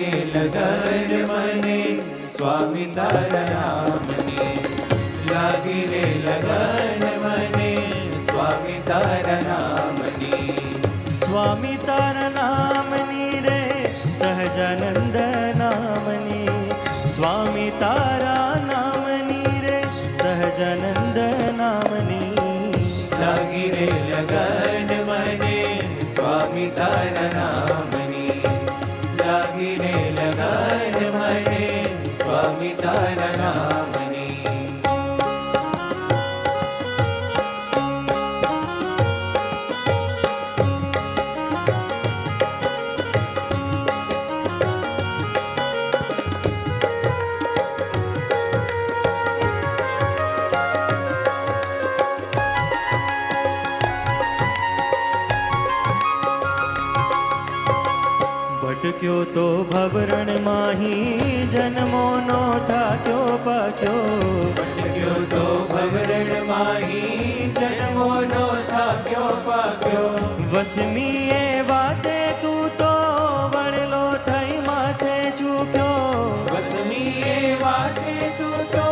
લાગીને લગન મને સ્વામી તારા નામની, લાગીને લગન મને સ્વામી તારા નામની. સ્વામી તારા નામની રે સહજાનંદ નામની, સ્વામી તારા નામની રે સહજાનંદ નામની. લાગીને લગન મને સ્વામી તારા નામની, લાગીને લગન મને સ્વામી તારા નામની. ભટક્યો તો ભવરણ માહી જન્મો નો થાક્યો પાક્યો, ભટક્યો તો ભવરણ માહી જન્મો નો થાક્યો પાક્યો. વસમી એ વાતે તું તો વડલો થઈ માથે ચૂક્યો, વસમી એ વાતે તું તો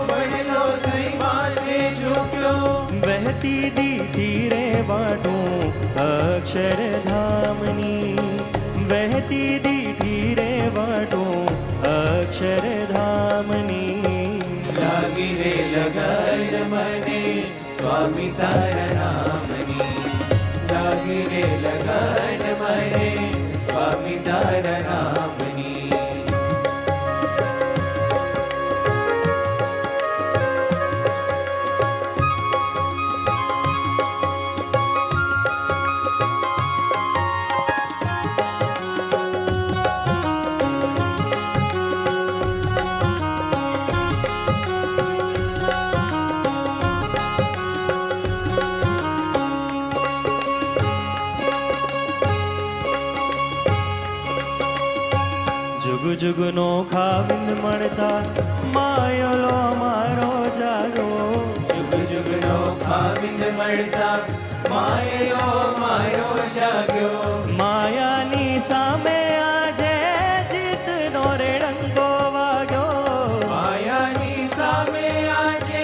વડલો થઈ માથે ઝૂક્યો. વહેતી દીધી રે વાટું અક્ષરધામની, વહેતી દીધી રે વાટું અક્ષરધામની. લાગી રે લગન મને સ્વામી તારા નામની, લાગી રે લગન મને સ્વામી તારા નામની. જુગ જુગનો ખાવિંદ મળતા માયલો મારો જાગો, જુગ જુગનો ખાવિંદ મળતા માયલો મારો જાગ્યો. માયાની સામે આજે જીતનો રે ડંકો વાગ્યો, માયાની સામે આજે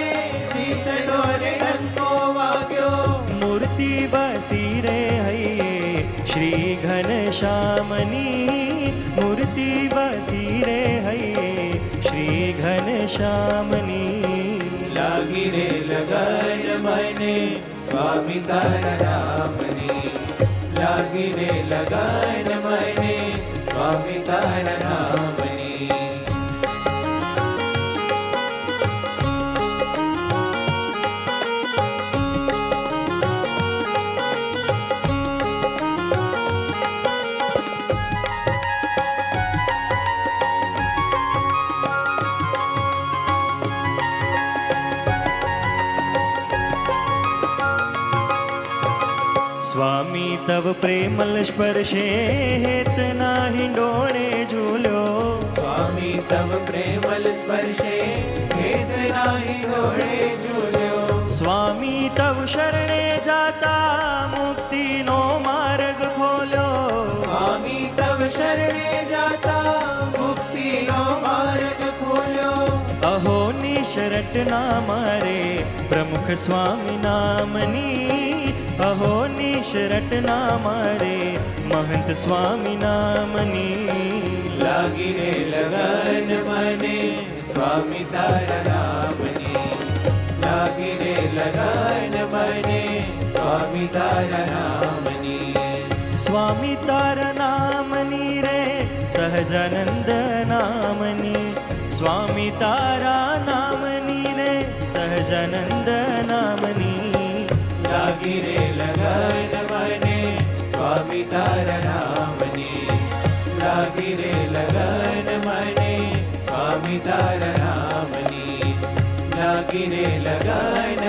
જીતનો રે ડંકો વાગ્યો. મૂર્તિ બસી રે હૈયે શ્રી ઘનશ્યામની, મૂર્તિ બસી રે હૈયે શ્રી ઘનશ્યામની. લાગી રે લગન મને સ્વામી તારા નામની, લાગી રે લગન મને સ્વામી તારા નામની. સ્વામી તવ પ્રેમલ સ્પર્શે હેત નાહી ડોળે ઝૂલ્યો, સ્વામી તવ પ્રેમલ સ્પર્શે હેત નાહી ડોળે ઝૂલ્યો. સ્વામી તવ શરણે જાતા મુક્તિનો માર્ગ ખોલ્યો, સ્વામી તવ શરણે જાતા મુક્તિનો માર્ગ ખોલ્યો. અહો નિશરટ ના મારે પ્રમુખ સ્વામી નામની, અહો નિશરટ ના મારે મહંત સ્વામી નામની. લાગી રે લગન મને સ્વામી તારા નામની, લાગી રે લગન મને સ્વામી તારા નામની. સ્વામી તારા નામની રે સહજાનંદ નામની, સ્વામી તારા નામની રે સહજાનંદ નામની. લાગી રે લગન મને સ્વામી તારા નામની, લાગી રે લગન મને સ્વામી તારા નામની, લાગી રે લગન